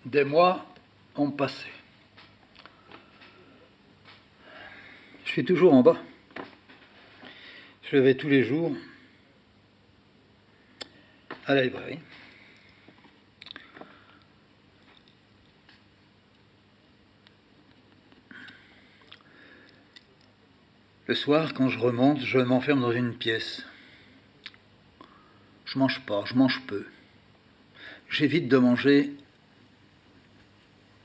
Des mois ont passé. Je suis toujours en bas. Je vais tous les jours à la librairie. Le soir, quand je remonte, je m'enferme dans une pièce. Je mange pas, je mange peu. J'évite de manger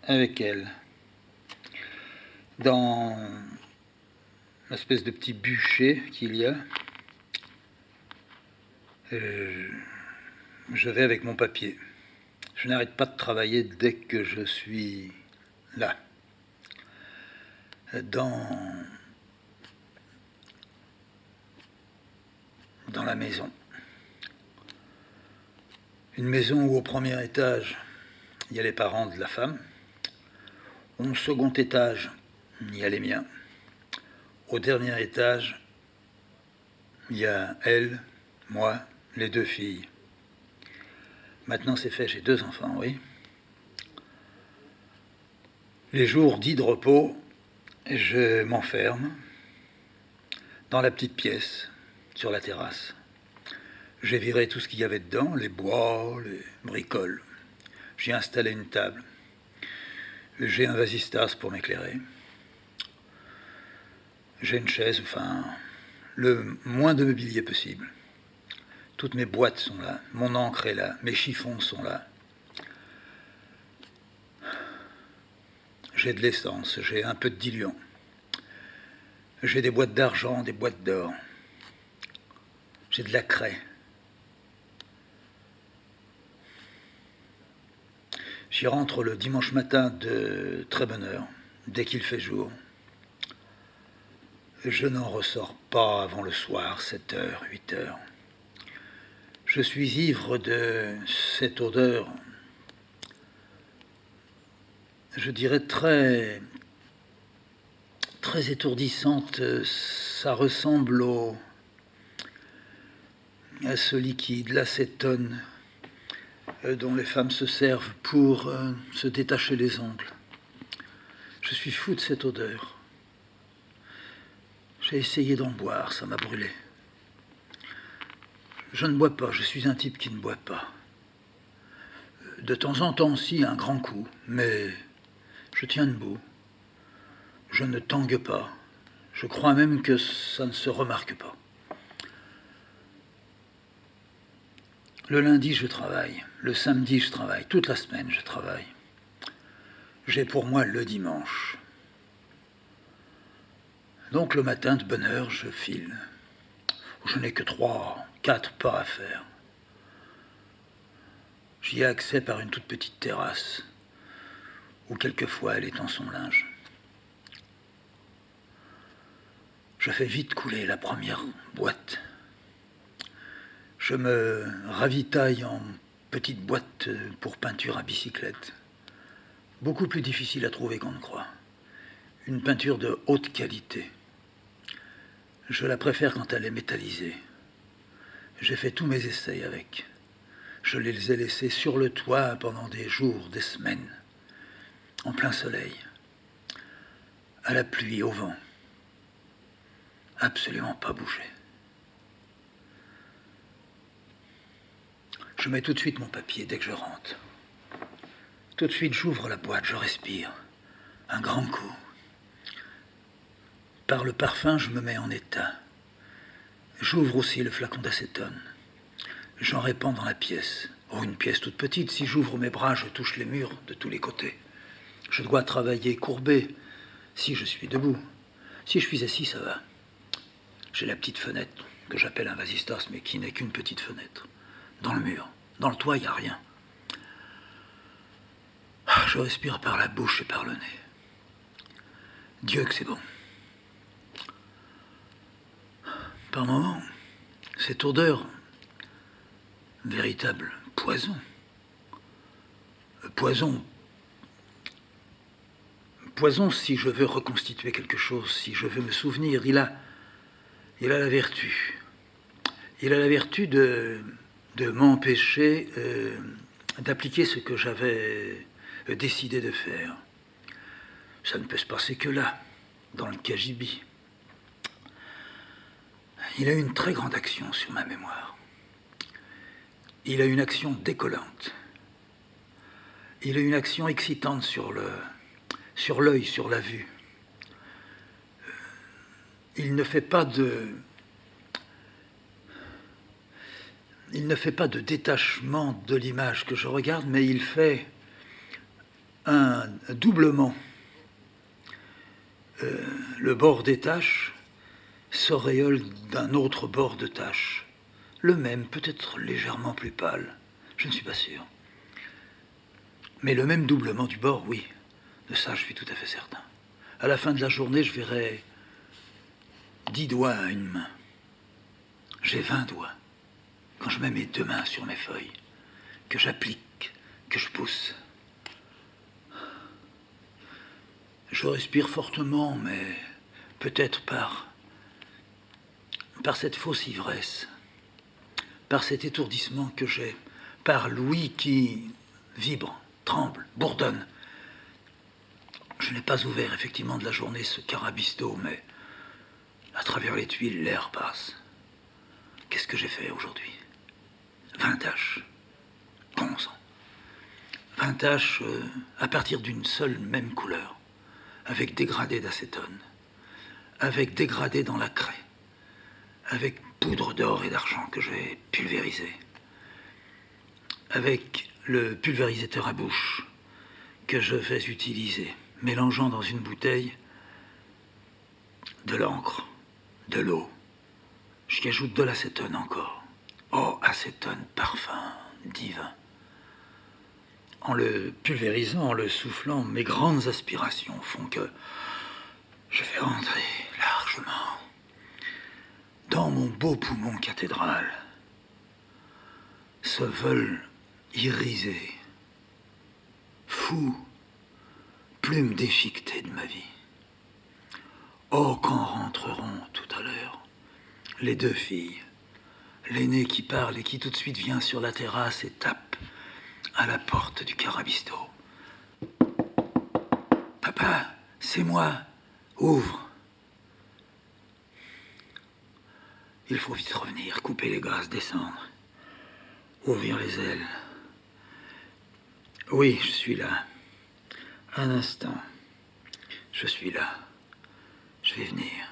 avec elle. Dans l'espèce de petit bûcher qu'il y a, je vais avec mon papier. Je n'arrête pas de travailler dès que je suis là. Dans la maison. Une maison où au premier étage, il y a les parents de la femme. Au second étage, il y a les miens. Au dernier étage, il y a elle, moi, les deux filles. Maintenant c'est fait, j'ai 2 enfants, oui. Les jours dits de repos, je m'enferme dans la petite pièce, sur la terrasse. J'ai viré tout ce qu'il y avait dedans, les bois, les bricoles. J'ai installé une table. J'ai un vasistas pour m'éclairer. J'ai une chaise, enfin, le moins de mobilier possible. Toutes mes boîtes sont là, mon encre est là, mes chiffons sont là. J'ai de l'essence, j'ai un peu de diluant. J'ai des boîtes d'argent, des boîtes d'or. J'ai de la craie. J'y rentre le dimanche matin de très bonne heure, dès qu'il fait jour. Je n'en ressors pas avant le soir, 7h, 8h. Je suis ivre de cette odeur, je dirais très étourdissante. Ça ressemble à ce liquide, l'acétone, dont les femmes se servent pour se détacher les ongles. Je suis fou de cette odeur. J'ai essayé d'en boire, ça m'a brûlé. Je ne bois pas, je suis un type qui ne boit pas. De temps en temps aussi, un grand coup, mais je tiens debout. Je ne tangue pas. Je crois même que ça ne se remarque pas. Le lundi, je travaille. Le samedi, je travaille. Toute la semaine, je travaille. J'ai pour moi le dimanche. Donc le matin, de bonne heure, je file. Je n'ai que 3, 4 pas à faire. J'y ai accès par une toute petite terrasse, où quelquefois elle étend son linge. Je fais vite couler la première boîte. Je me ravitaille en petite boîte pour peinture à bicyclette. Beaucoup plus difficile à trouver qu'on ne croit. Une peinture de haute qualité. Je la préfère quand elle est métallisée. J'ai fait tous mes essais avec. Je les ai laissés sur le toit pendant des jours, des semaines, en plein soleil, à la pluie, au vent. Absolument pas bougé. Je mets tout de suite mon papier dès que je rentre. Tout de suite, j'ouvre la boîte, je respire. Un grand coup. Par le parfum, je me mets en état. J'ouvre aussi le flacon d'acétone. J'en répands dans la pièce. Oh, une pièce toute petite. Si j'ouvre mes bras, je touche les murs de tous les côtés. Je dois travailler courbé si je suis debout. Si je suis assis, ça va. J'ai la petite fenêtre que j'appelle un vasistas, mais qui n'est qu'une petite fenêtre. Dans le mur. Dans le toit, il n'y a rien. Je respire par la bouche et par le nez. Dieu que c'est bon. Par moments, cette odeur, véritable poison. Poison si je veux reconstituer quelque chose, si je veux me souvenir. Il a la vertu. Il a la vertu de m'empêcher d'appliquer ce que j'avais décidé de faire. Ça ne peut se passer que là, dans le KGB. Il a eu une très grande action sur ma mémoire. Il a eu une action décollante. Il a eu une action excitante sur l'œil, sur la vue. Il ne fait pas de détachement de l'image que je regarde, mais il fait un doublement. Le bord des taches s'auréole d'un autre bord de taches. Le même, peut-être légèrement plus pâle, je ne suis pas sûr. Mais le même doublement du bord, oui. De ça, je suis tout à fait certain. À la fin de la journée, je verrai 10 doigts à une main. J'ai 20 doigts. Quand je mets mes 2 mains sur mes feuilles, que j'applique, que je pousse. Je respire fortement, mais peut-être par cette fausse ivresse, par cet étourdissement que j'ai, par l'ouïe qui vibre, tremble, bourdonne. Je n'ai pas ouvert effectivement de la journée ce carabisto, mais à travers les tuiles, l'air passe. Qu'est-ce que j'ai fait aujourd'hui? 20 taches. Bon sang. 20 taches à partir d'une seule même couleur, avec dégradé d'acétone, avec dégradé dans la craie, avec poudre d'or et d'argent que je vais pulvériser, avec le pulvérisateur à bouche que je vais utiliser, mélangeant dans une bouteille de l'encre, de l'eau. J'y ajoute de l'acétone encore. Oh, acétone, parfum divin. En le pulvérisant, en le soufflant, mes grandes aspirations font que je vais rentrer largement dans mon beau poumon cathédral. Ce vol irisé, fou, plume déchiquetée de ma vie. Oh, quand rentreront tout à l'heure les 2 filles, l'aînée qui parle et qui tout de suite vient sur la terrasse et tape à la porte du carabisto. « Papa, c'est moi, ouvre !» Il faut vite revenir, couper les gaz, descendre, ouvrir les ailes. Oui, je suis là. Un instant. Je suis là. Je vais venir.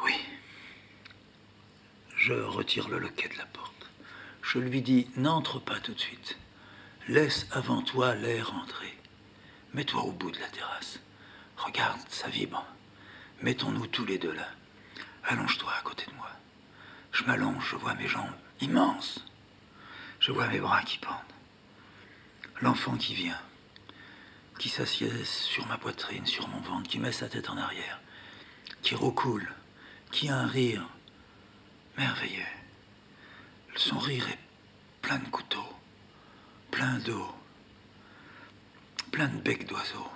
Oui. Je retire le loquet de la porte. Je lui dis, n'entre pas tout de suite. Laisse avant toi l'air entrer. Mets-toi au bout de la terrasse. Regarde, ça vibre. Mettons-nous tous les deux là. Allonge-toi à côté de moi. Je m'allonge, je vois mes jambes immenses. Je vois mes bras qui pendent. L'enfant qui vient, qui s'assied sur ma poitrine, sur mon ventre, qui met sa tête en arrière, qui roucoule, qui a un rire merveilleux. Son rire est plein de couteaux, plein d'eau, plein de becs d'oiseaux.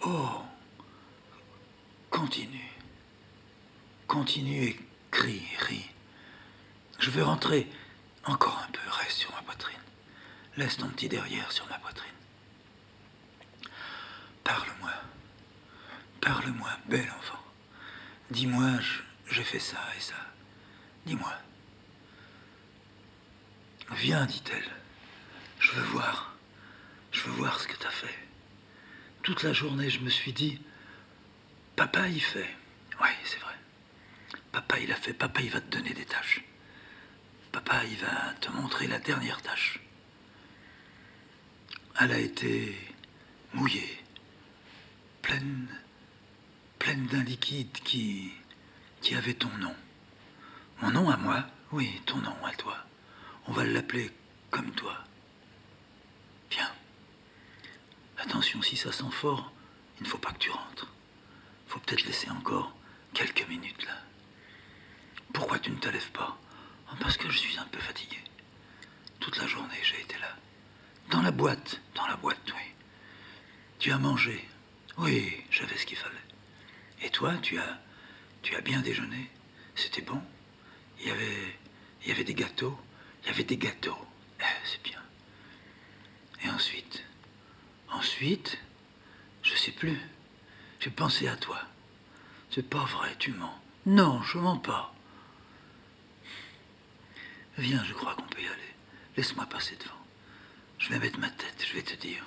Oh, continue, continue et crie, ris. Je veux rentrer encore un peu, reste sur ma poitrine. Laisse ton petit derrière sur ma poitrine. Parle-moi, parle-moi, bel enfant. Dis-moi, j'ai fait ça et ça. Dis-moi. Viens, dit-elle. Je veux voir ce que t'as fait. Toute la journée, je me suis dit, papa, il fait. Oui, c'est vrai. Papa, il a fait. Papa, il va te donner des tâches. Papa, il va te montrer la dernière tâche. Elle a été mouillée, pleine d'un liquide qui avait ton nom. Mon nom à moi? Oui, ton nom à toi. On va l'appeler comme toi. Viens. Attention, si ça sent fort, il ne faut pas que tu rentres. Il faut peut-être laisser encore quelques minutes là. Pourquoi tu ne te lèves pas? Parce que je suis un peu fatigué. Toute la journée, j'ai été là. Dans la boîte, oui. Tu as mangé? Oui, j'avais ce qu'il fallait. Et toi, tu as bien déjeuné? C'était bon? Il y avait des gâteaux? Il y avait des gâteaux. C'est bien. ensuite, je sais plus. J'ai pensé à toi. C'est pas vrai, tu mens. Non, je mens pas. Viens, je crois qu'on peut y aller. Laisse-moi passer devant. Je vais mettre ma tête, je vais te dire.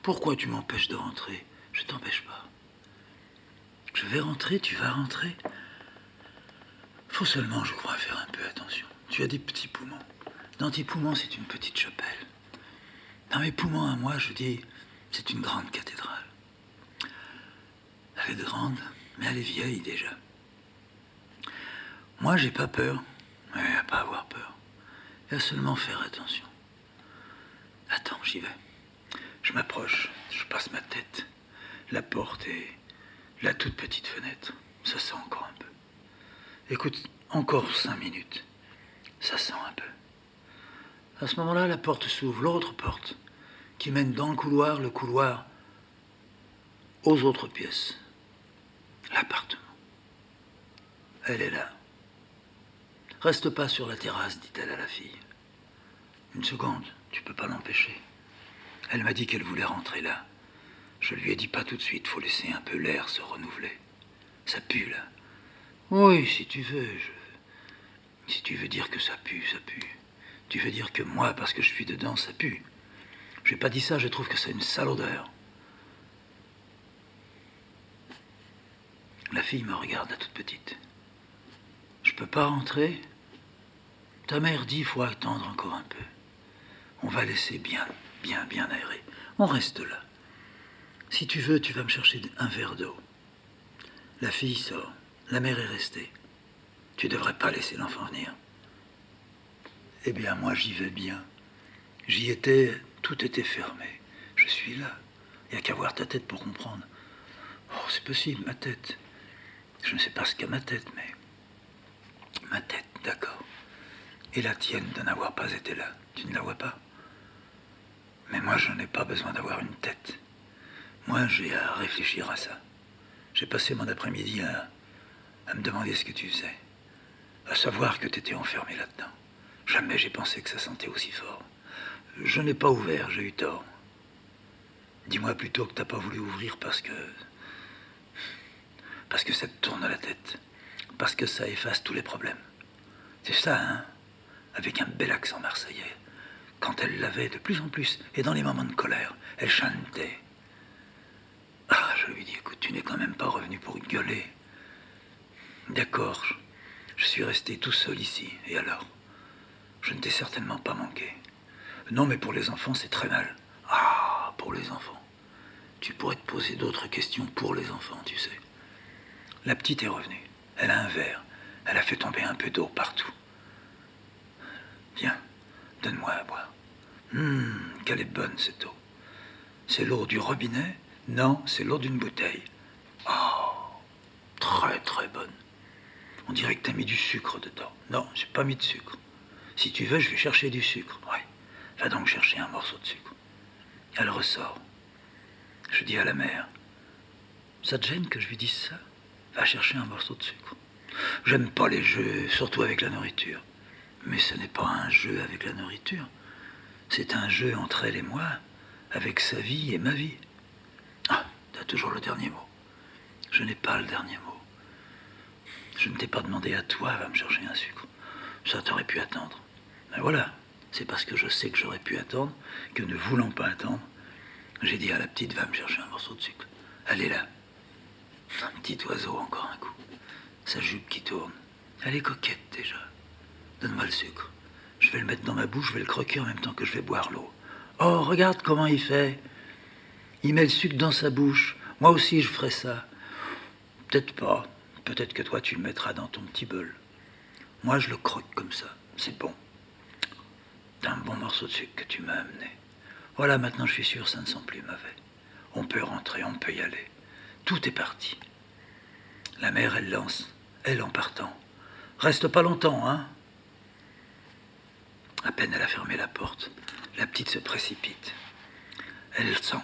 Pourquoi tu m'empêches de rentrer? Je t'empêche pas. Je vais rentrer, tu vas rentrer. Faut seulement, je crois, faire un peu attention. Tu as des petits poumons. Dans tes poumons, c'est une petite chapelle. Dans mes poumons à moi, je dis, c'est une grande cathédrale. Elle est grande, mais elle est vieille déjà. Moi, j'ai pas peur. Mais à pas avoir peur. Et à seulement faire attention. Attends, j'y vais. Je m'approche, je passe ma tête. La porte et la toute petite fenêtre. Ça sent encore un peu. Écoute, encore 5 minutes. Ça sent un peu. À ce moment-là, la porte s'ouvre, l'autre porte, qui mène dans le couloir aux autres pièces. L'appartement. Elle est là. Reste pas sur la terrasse, dit-elle à la fille. Une seconde, tu peux pas l'empêcher. Elle m'a dit qu'elle voulait rentrer là. Je lui ai dit pas tout de suite, faut laisser un peu l'air se renouveler. Ça pue là. Oui, si tu veux, Si tu veux dire que ça pue, ça pue. Tu veux dire que moi, parce que je suis dedans, ça pue. J'ai pas dit ça, je trouve que c'est une sale odeur. La fille me regarde, la toute petite. Je peux pas rentrer? Ta mère dit, faut attendre encore un peu. On va laisser bien aérer. On reste là. Si tu veux, tu vas me chercher un verre d'eau. La fille sort. La mère est restée. Tu devrais pas laisser l'enfant venir. Eh bien, moi, j'y vais bien. J'y étais, tout était fermé. Je suis là. Il n'y a qu'à voir ta tête pour comprendre. Oh, c'est possible, ma tête. Je ne sais pas ce qu'a ma tête, mais... Ma tête, d'accord. Et la tienne de n'avoir pas été là. Tu ne la vois pas? Mais moi, je n'ai pas besoin d'avoir une tête. Moi, j'ai à réfléchir à ça. J'ai passé mon après-midi à me demander ce que tu faisais. À savoir que tu étais enfermé là-dedans. Jamais j'ai pensé que ça sentait aussi fort. Je n'ai pas ouvert, j'ai eu tort. Dis-moi plutôt que t'as pas voulu ouvrir parce que ça te tourne à la tête. Parce que ça efface tous les problèmes. C'est ça, hein? Avec un bel accent marseillais. Quand elle l'avait de plus en plus, et dans les moments de colère, elle chantait. Ah, je lui dis, écoute, tu n'es quand même pas revenu pour gueuler. D'accord, je suis resté tout seul ici, et alors? Je ne t'ai certainement pas manqué. Non, mais pour les enfants, c'est très mal. Ah, pour les enfants. Tu pourrais te poser d'autres questions pour les enfants, tu sais. La petite est revenue. Elle a un verre. Elle a fait tomber un peu d'eau partout. Viens, donne-moi à boire. Qu'elle est bonne, cette eau. C'est l'eau du robinet? Non, c'est l'eau d'une bouteille. Oh, très très bonne. On dirait que t'as mis du sucre dedans. Non, j'ai pas mis de sucre. Si tu veux, je vais chercher du sucre. Oui, va donc chercher un morceau de sucre. Elle ressort. Je dis à la mère, ça te gêne que je lui dise ça? Va chercher un morceau de sucre. J'aime pas les jeux, surtout avec la nourriture. Mais ce n'est pas un jeu avec la nourriture. C'est un jeu entre elle et moi, avec sa vie et ma vie. Ah, t'as toujours le dernier mot. Je n'ai pas le dernier mot. Je ne t'ai pas demandé à toi, va me chercher un sucre. Ça t'aurait pu attendre. Mais voilà, c'est parce que je sais que j'aurais pu attendre, que ne voulant pas attendre, j'ai dit à la petite, va me chercher un morceau de sucre. Elle est là. Un petit oiseau, encore un coup. Sa jupe qui tourne. Elle est coquette déjà. Donne-moi le sucre. Je vais le mettre dans ma bouche, je vais le croquer en même temps que je vais boire l'eau. Oh, regarde comment il fait. Il met le sucre dans sa bouche. Moi aussi, je ferai ça. Peut-être pas. Peut-être que toi, tu le mettras dans ton petit bol. Moi, je le croque comme ça. C'est bon. T'as un bon morceau de sucre que tu m'as amené. Voilà, maintenant, je suis sûr, ça ne sent plus mauvais. On peut rentrer, on peut y aller. Tout est parti. La mère, elle lance, elle en partant. Reste pas longtemps, hein? À peine elle a fermé la porte, la petite se précipite. Elle sent...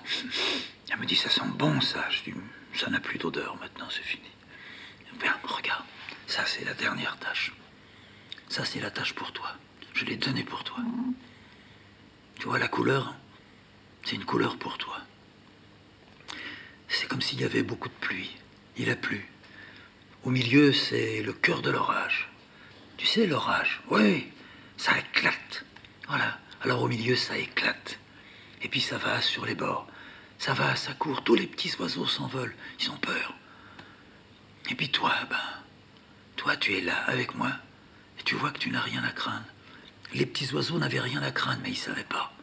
Elle me dit, ça sent bon, ça. Je dis, ça n'a plus d'odeur, maintenant, c'est fini. Bien, regarde, ça, c'est la dernière tâche. Ça, c'est la tâche pour toi. Je l'ai donnée pour toi. Tu vois la couleur? C'est une couleur pour toi. C'est comme s'il y avait beaucoup de pluie. Il a plu. Au milieu, c'est le cœur de l'orage. Tu sais, l'orage, oui, ça éclate. Voilà. Alors au milieu, ça éclate. Et puis ça va sur les bords. Ça va, ça court. Tous les petits oiseaux s'envolent. Ils ont peur. Et puis toi, toi, tu es là avec moi. Et tu vois que tu n'as rien à craindre. Les petits oiseaux n'avaient rien à craindre, mais ils ne savaient pas.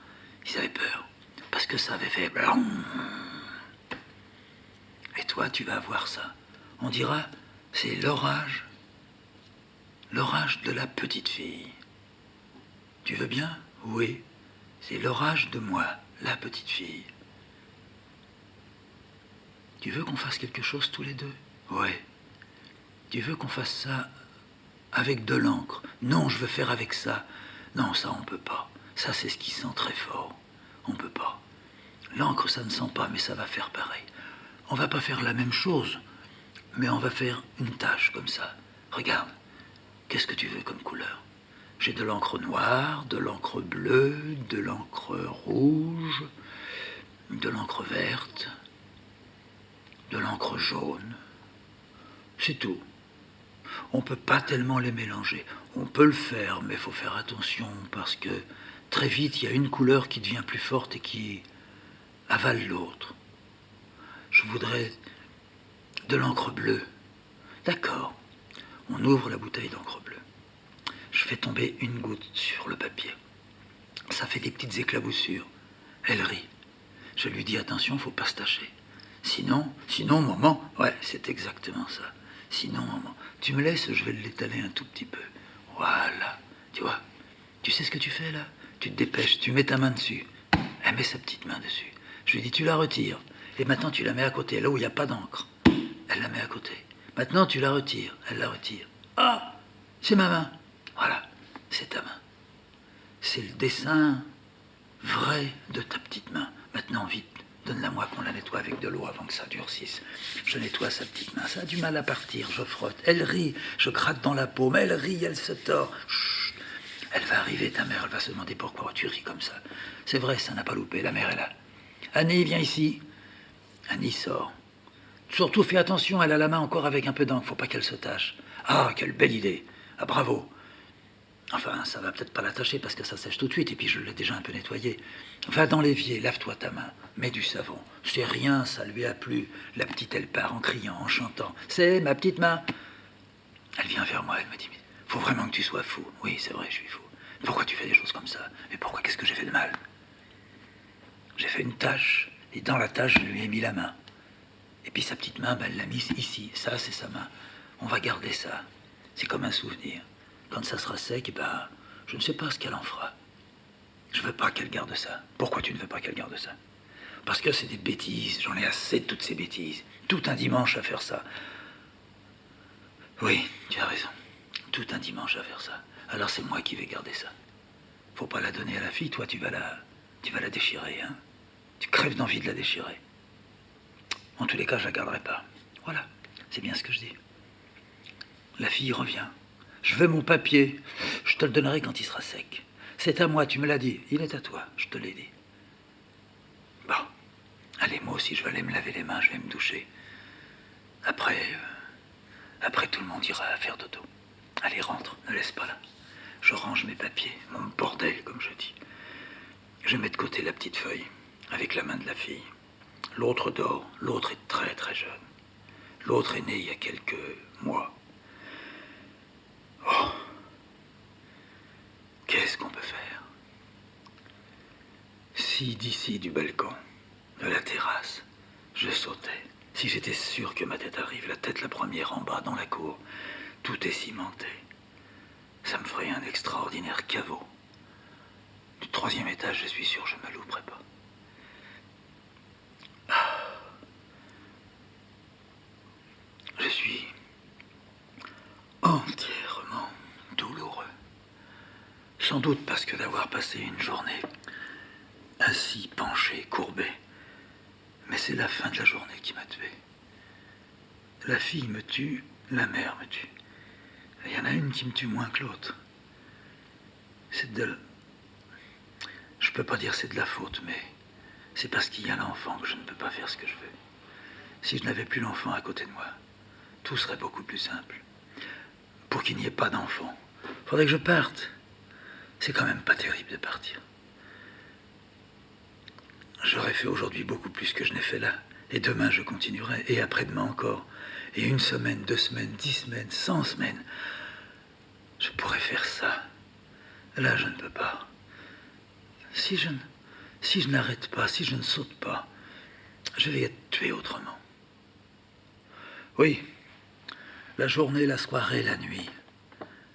Ils avaient peur. Parce que ça avait fait... Et toi, tu vas voir ça. On dira, c'est l'orage. L'orage de la petite fille. Tu veux bien? Oui. C'est l'orage de moi, la petite fille. Tu veux qu'on fasse quelque chose tous les deux? Ouais. Tu veux qu'on fasse ça avec de l'encre? Non, je veux faire avec ça. Non, ça, on peut pas. Ça, c'est ce qui sent très fort. On peut pas. L'encre, ça ne sent pas, mais ça va faire pareil. On va pas faire la même chose, mais on va faire une tache comme ça. Regarde. Qu'est-ce que tu veux comme couleur? J'ai de l'encre noire, de l'encre bleue, de l'encre rouge, de l'encre verte, de l'encre jaune. C'est tout. On ne peut pas tellement les mélanger. On peut le faire, mais il faut faire attention parce que très vite, il y a une couleur qui devient plus forte et qui avale l'autre. Je voudrais de l'encre bleue. D'accord. On ouvre la bouteille d'encre bleue. Je fais tomber une goutte sur le papier. Ça fait des petites éclaboussures. Elle rit. Je lui dis attention, faut pas se tâcher. Sinon, maman, ouais, c'est exactement ça. Sinon, maman, tu me laisses, je vais l'étaler un tout petit peu. Voilà, tu vois. Tu sais ce que tu fais là? Tu te dépêches, tu mets ta main dessus. Elle met sa petite main dessus. Je lui dis, tu la retires. Et maintenant, tu la mets à côté, là où il n'y a pas d'encre. Elle la met à côté. Maintenant, tu la retires. Elle la retire. Ah, c'est ma main. Voilà, c'est ta main. C'est le dessin vrai de ta petite main. Maintenant, vite, donne-la-moi qu'on la nettoie avec de l'eau avant que ça durcisse. Je nettoie sa petite main. Ça a du mal à partir, je frotte. Elle rit, je gratte dans la paume. Elle rit, elle se tord. Chut. Elle va arriver, ta mère, elle va se demander pourquoi tu ris comme ça. C'est vrai, ça n'a pas loupé, la mère est là. Annie, viens ici. Annie sort. Surtout, fais attention, elle a la main encore avec un peu d'encre, faut pas qu'elle se tâche. Ah, quelle belle idée. Ah, bravo. Enfin, ça va peut-être pas l'attacher parce que ça sèche tout de suite et puis je l'ai déjà un peu nettoyé. Va dans l'évier, lave-toi ta main, mets du savon. C'est rien, ça lui a plu. La petite, elle part en criant, en chantant. C'est ma petite main. Elle vient vers moi, elle me dit, mais faut vraiment que tu sois fou. Oui, c'est vrai, je suis fou. Pourquoi tu fais des choses comme ça? Mais pourquoi, qu'est-ce que j'ai fait de mal? J'ai fait une tache et dans la tache, je lui ai mis la main. Et puis sa petite main, elle l'a mise ici. Ça, c'est sa main. On va garder ça. C'est comme un souvenir. Quand ça sera sec, je ne sais pas ce qu'elle en fera. Je veux pas qu'elle garde ça. Pourquoi tu ne veux pas qu'elle garde ça? Parce que c'est des bêtises. J'en ai assez de toutes ces bêtises. Tout un dimanche à faire ça. Oui, tu as raison. Tout un dimanche à faire ça. Alors c'est moi qui vais garder ça. Faut pas la donner à la fille. Toi, tu vas la déchirer, hein. Tu crèves d'envie de la déchirer. En tous les cas, je la garderai pas. Voilà, c'est bien ce que je dis. La fille revient. Je veux mon papier. Je te le donnerai quand il sera sec. C'est à moi, tu me l'as dit. Il est à toi, je te l'ai dit. Bon. Allez, moi aussi, je vais aller me laver les mains, je vais me doucher. Après, tout le monde ira faire dodo. Allez, rentre, ne laisse pas là. Je range mes papiers, mon bordel, comme je dis. Je mets de côté la petite feuille, avec la main de la fille. L'autre dort, l'autre est très très jeune. L'autre est né il y a quelques mois. Oh. Qu'est-ce qu'on peut faire? Si d'ici du balcon, de la terrasse, je sautais, si j'étais sûr que ma tête arrive, la tête la première en bas dans la cour, tout est cimenté, ça me ferait un extraordinaire caveau. Du 3e étage, je suis sûr, je me louperais pas. Je suis entièrement douloureux. Sans doute parce que d'avoir passé une journée assis, penché, courbé. Mais c'est la fin de la journée qui m'a tué. La fille me tue, la mère me tue. Il y en a une qui me tue moins que l'autre. Je peux pas dire c'est de la faute, mais c'est parce qu'il y a l'enfant que je ne peux pas faire ce que je veux. Si je n'avais plus l'enfant à côté de moi, tout serait beaucoup plus simple. Pour qu'il n'y ait pas d'enfant, faudrait que je parte. C'est quand même pas terrible de partir. J'aurais fait aujourd'hui beaucoup plus que je n'ai fait là. Et demain, je continuerai. Et après-demain encore. Et 1 semaine, 2 semaines, 10 semaines, 100 semaines. Je pourrais faire ça. Là, je ne peux pas. Si je n'arrête pas, si je ne saute pas, je vais être tué autrement. Oui, la journée, la soirée, la nuit.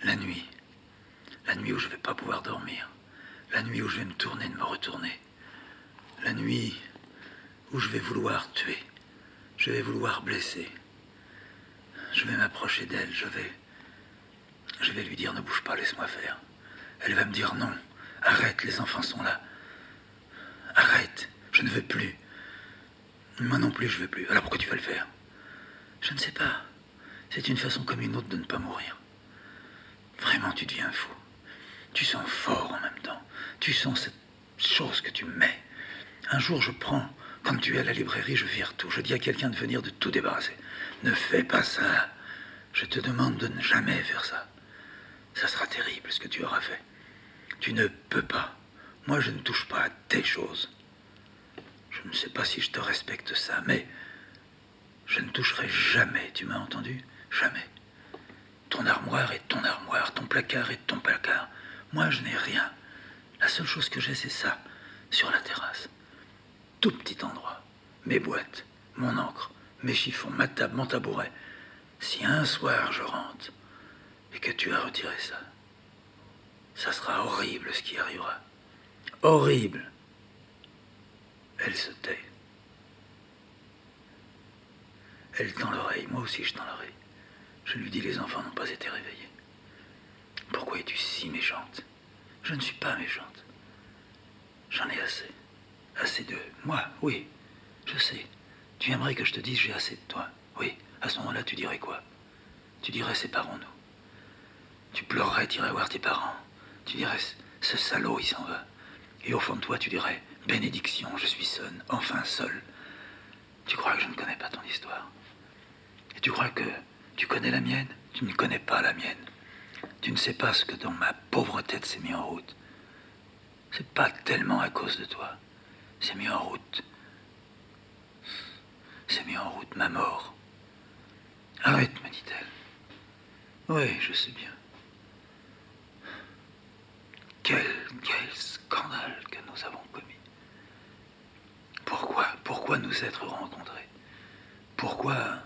La nuit. La nuit où je ne vais pas pouvoir dormir. La nuit où je vais me tourner, de me retourner. La nuit où je vais vouloir tuer. Je vais vouloir blesser. Je vais m'approcher d'elle, je vais lui dire ne bouge pas, laisse-moi faire. Elle va me dire non, arrête, les enfants sont là. Arrête, je ne veux plus. Moi non plus, je veux plus. Alors pourquoi tu vas le faire? Je ne sais pas. C'est une façon comme une autre de ne pas mourir. Vraiment, tu deviens fou. Tu sens fort en même temps. Tu sens cette chose que tu mets. Un jour, je prends, quand tu es à la librairie, je vire tout. Je dis à quelqu'un de venir de tout débarrasser. Ne fais pas ça. Je te demande de ne jamais faire ça. Ça sera terrible ce que tu auras fait. Tu ne peux pas. Moi, je ne touche pas à tes choses. Je ne sais pas si je te respecte ça, mais je ne toucherai jamais, tu m'as entendu? Jamais. Ton armoire est ton armoire, ton placard est ton placard. Moi, je n'ai rien. La seule chose que j'ai, c'est ça, sur la terrasse. Tout petit endroit. Mes boîtes, mon encre, mes chiffons, ma table, mon tabouret. Si un soir je rentre et que tu as retiré ça, ça sera horrible ce qui arrivera. Horrible. Elle se tait. Elle tend l'oreille, moi aussi je tends l'oreille. Je lui dis les enfants n'ont pas été réveillés. Pourquoi es-tu si méchante? Je ne suis pas méchante. J'en ai assez. Assez de moi, oui, je sais. Tu aimerais que je te dise j'ai assez de toi. Oui, à ce moment-là tu dirais quoi? Tu dirais séparons-nous. Tu pleurerais, tu irais voir tes parents. Tu dirais ce salaud il s'en va. Et au fond de toi tu dirais bénédiction, je suis seul, enfin seul. Tu crois que je ne connais pas ton histoire? Et tu crois que tu connais la mienne? Tu ne connais pas la mienne. Tu ne sais pas ce que dans ma pauvre tête s'est mis en route. C'est pas tellement à cause de toi. C'est mis en route. C'est mis en route ma mort. Arrête, me dit-elle. Oui, je sais bien. Quel scandale que nous avons commis. Pourquoi nous être rencontrés? Pourquoi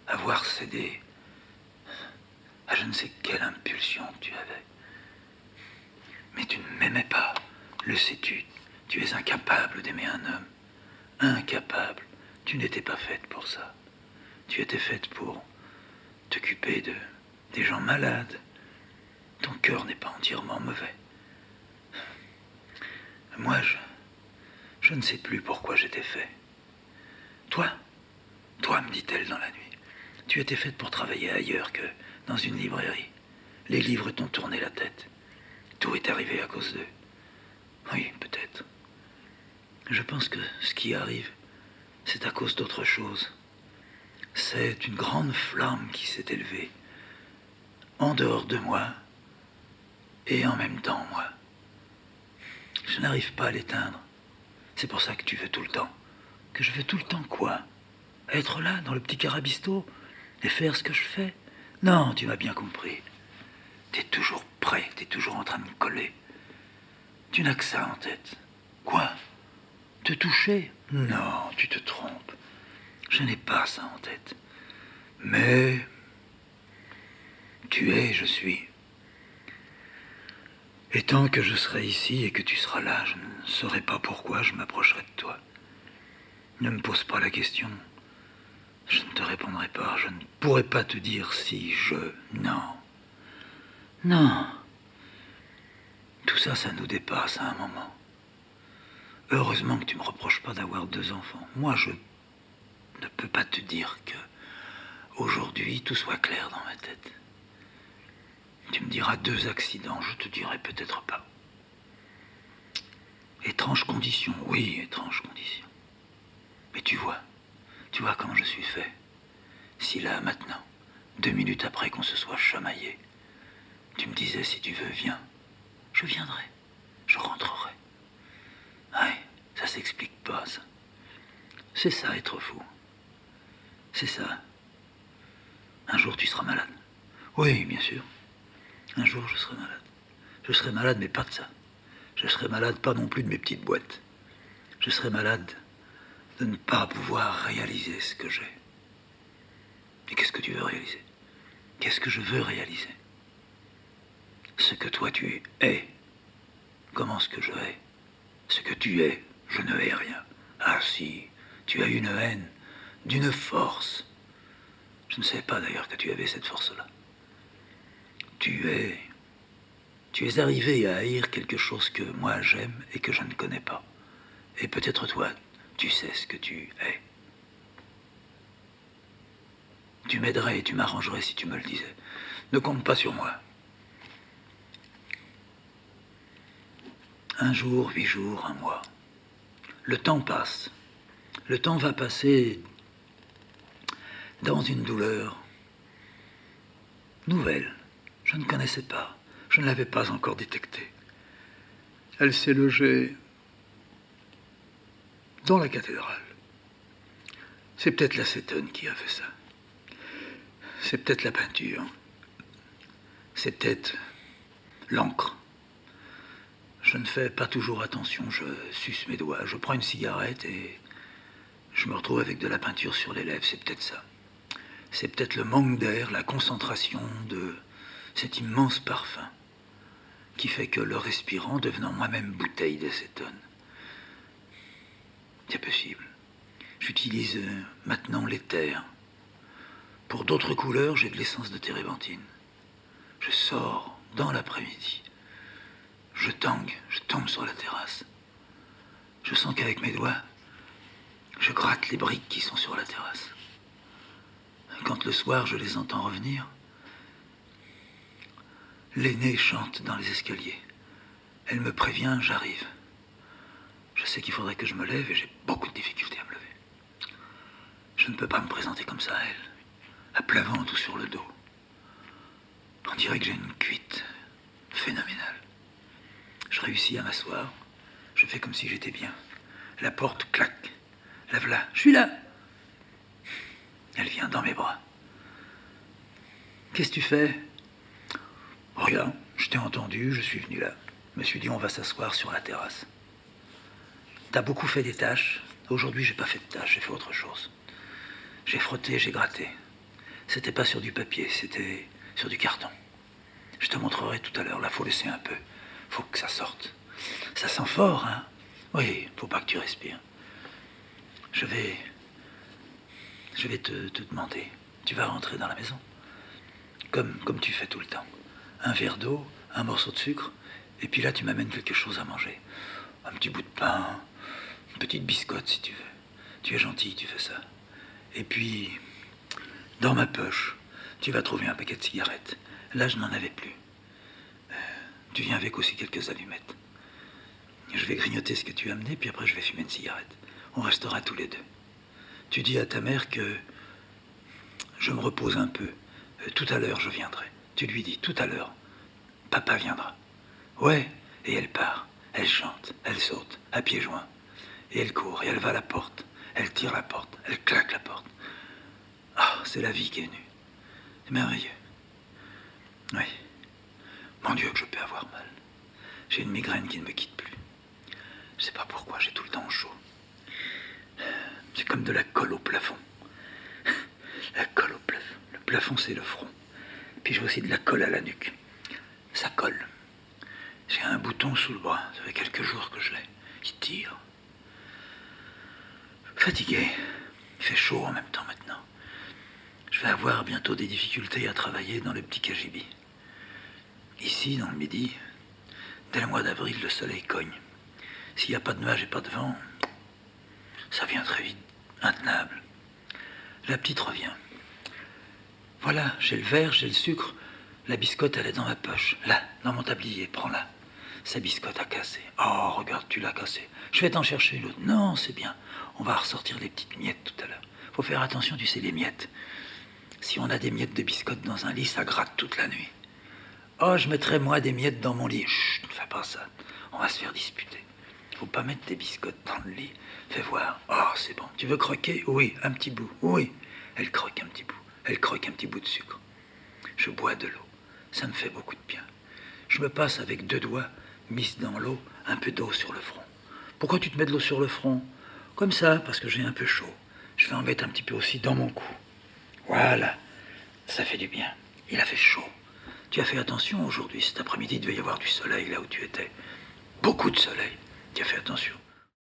avoir cédé à je ne sais quelle impulsion que tu avais? Mais tu ne m'aimais pas, le sais-tu? Tu es incapable d'aimer un homme. Incapable. Tu n'étais pas faite pour ça. Tu étais faite pour t'occuper des gens malades. Ton cœur n'est pas entièrement mauvais. Moi, je ne sais plus pourquoi j'étais fait. Toi, me dit-elle dans la nuit, tu étais faite pour travailler ailleurs que dans une librairie. Les livres t'ont tourné la tête. Tout est arrivé à cause d'eux. Oui, peut-être. Je pense que ce qui arrive, c'est à cause d'autre chose. C'est une grande flamme qui s'est élevée, en dehors de moi, et en même temps moi. Je n'arrive pas à l'éteindre. C'est pour ça que tu veux tout le temps. Que je veux tout le temps quoi? Être là, dans le petit carabisto, et faire ce que je fais? Non, tu m'as bien compris. T'es toujours prêt, t'es toujours en train de me coller. Tu n'as que ça en tête. Quoi? Te toucher? Non, tu te trompes. Je n'ai pas ça en tête. Mais tu es, je suis. Et tant que je serai ici et que tu seras là, je ne saurai pas pourquoi je m'approcherai de toi. Ne me pose pas la question. Je ne te répondrai pas. Je ne pourrai pas te dire si je... Non. Non. Tout ça, ça nous dépasse à un moment. Heureusement que tu ne me reproches pas d'avoir 2 enfants. Moi, je ne peux pas te dire que aujourd'hui tout soit clair dans ma tête. Tu me diras 2 accidents, je te dirai peut-être pas. Étrange condition, oui, étrange condition. Mais tu vois Tu vois comment je suis fait. Si là, maintenant, 2 minutes après qu'on se soit chamaillé, tu me disais, si tu veux, viens, je viendrai, je rentrerai. Ouais, ça s'explique pas, ça. C'est ça, être fou. C'est ça. Un jour, tu seras malade. Oui, bien sûr. Un jour, je serai malade. Je serai malade, mais pas de ça. Je serai malade, pas non plus de mes petites boîtes. Je serai malade de ne pas pouvoir réaliser ce que j'ai. Et qu'est-ce que tu veux réaliser? Qu'est-ce que je veux réaliser? Ce que toi tu es. Comment ce que je hais? Ce que tu es, je ne hais rien. Ah si, tu as une haine, d'une force. Je ne savais pas d'ailleurs que tu avais cette force-là. Tu es arrivé à haïr quelque chose que moi j'aime et que je ne connais pas. Et peut-être toi, tu sais ce que tu es. Tu m'aiderais et tu m'arrangerais si tu me le disais. Ne compte pas sur moi. 1 jour, 8 jours, 1 mois. Le temps passe. Le temps va passer dans une douleur nouvelle. Je ne connaissais pas. Je ne l'avais pas encore détectée. Elle s'est logée dans la cathédrale. C'est peut-être l'acétone qui a fait ça. C'est peut-être la peinture. C'est peut-être l'encre. Je ne fais pas toujours attention, je suce mes doigts. Je prends une cigarette et je me retrouve avec de la peinture sur les lèvres. C'est peut-être ça. C'est peut-être le manque d'air, la concentration de cet immense parfum qui fait que le respirant, devenant moi-même bouteille d'acétone. C'est possible. J'utilise maintenant l'éther. Pour d'autres couleurs, j'ai de l'essence de térébenthine. Je sors dans l'après-midi. Je tangue, je tombe sur la terrasse. Je sens qu'avec mes doigts, je gratte les briques qui sont sur la terrasse. Quand le soir, je les entends revenir, l'aînée chante dans les escaliers. Elle me prévient, j'arrive. Je sais qu'il faudrait que je me lève et j'ai beaucoup de difficultés à me lever. Je ne peux pas me présenter comme ça à elle, à plat ventre ou sur le dos. On dirait que j'ai une cuite phénoménale. Je réussis à m'asseoir, je fais comme si j'étais bien. La porte claque. La voilà, je suis là. Elle vient dans mes bras. Qu'est-ce que tu fais? Rien, je t'ai entendu, je suis venu là. Je me suis dit, on va s'asseoir sur la terrasse. T'as beaucoup fait des tâches. Aujourd'hui, j'ai pas fait de tâches, j'ai fait autre chose. J'ai frotté, j'ai gratté. C'était pas sur du papier, c'était sur du carton. Je te montrerai tout à l'heure. Là, faut laisser un peu. Faut que ça sorte. Ça sent fort, hein? Oui, faut pas que tu respires. Je vais te demander. Tu vas rentrer dans la maison. Comme tu fais tout le temps. Un verre d'eau, un morceau de sucre, et puis là, tu m'amènes quelque chose à manger. Un petit bout de pain, une petite biscotte, si tu veux. Tu es gentil, tu fais ça. Et puis, dans ma poche, tu vas trouver un paquet de cigarettes. Là, je n'en avais plus. Tu viens avec aussi quelques allumettes. Je vais grignoter ce que tu as amené, puis après je vais fumer une cigarette. On restera tous les deux. Tu dis à ta mère que je me repose un peu. Tout à l'heure, je viendrai. Tu lui dis, tout à l'heure, papa viendra. Ouais, et elle part. Elle chante, elle saute, à pieds joints. Et elle court, et elle va à la porte. Elle tire la porte, elle claque la porte. Ah, c'est la vie qui est venue. C'est merveilleux. Oui. Mon Dieu, que je peux avoir mal. J'ai une migraine qui ne me quitte plus. Je sais pas pourquoi, j'ai tout le temps chaud. C'est comme de la colle au plafond. La colle au plafond. Le plafond, c'est le front. Puis j'ai aussi de la colle à la nuque. Ça colle. J'ai un bouton sous le bras. Ça fait quelques jours que je l'ai. Il tire. Fatigué. Il fait chaud en même temps maintenant. Je vais avoir bientôt des difficultés à travailler dans le petit cagibi. Ici, dans le midi, dès le mois d'avril, le soleil cogne. S'il n'y a pas de nuages et pas de vent, ça vient très vite, intenable. La petite revient. Voilà, j'ai le verre, j'ai le sucre. La biscotte, elle est dans ma poche. Là, dans mon tablier, prends-la. Sa biscotte a cassé. Oh, regarde, tu l'as cassée. Je vais t'en chercher l'autre. Non, c'est bien. On va ressortir les petites miettes tout à l'heure. Faut faire attention, tu sais, les miettes. Si on a des miettes de biscottes dans un lit, ça gratte toute la nuit. Oh, je mettrais moi des miettes dans mon lit. Chut, ne fais pas ça. On va se faire disputer. Faut pas mettre des biscottes dans le lit. Fais voir. Oh, c'est bon. Tu veux croquer? Oui, un petit bout. Oui. Elle croque un petit bout. Elle croque un petit bout de sucre. Je bois de l'eau. Ça me fait beaucoup de bien. Je me passe avec 2 doigts, mis dans l'eau, un peu d'eau sur le front. Pourquoi tu te mets de l'eau sur le front? Comme ça, parce que j'ai un peu chaud. Je vais en mettre un petit peu aussi dans mon cou. Voilà. Ça fait du bien. Il a fait chaud. Tu as fait attention aujourd'hui. Cet après-midi, il devait y avoir du soleil là où tu étais. Beaucoup de soleil. Tu as fait attention.